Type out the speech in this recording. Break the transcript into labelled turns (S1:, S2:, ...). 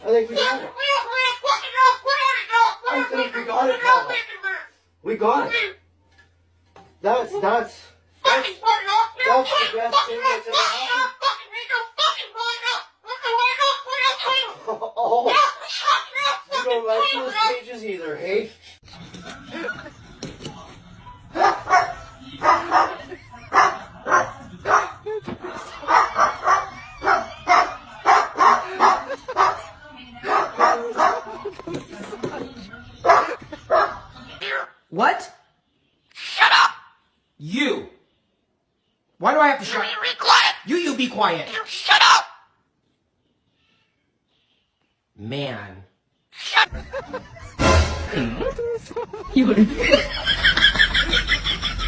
S1: I think we got it. I think we got it, Papa. We got it. That's the best thing that's ever happened. Oh, you don't like those cages either, hey?
S2: What? Shut up! You! Why do I have to shut up?
S3: You be quiet!
S2: You be quiet!
S3: You shut up!
S2: Man.
S3: Shut
S4: You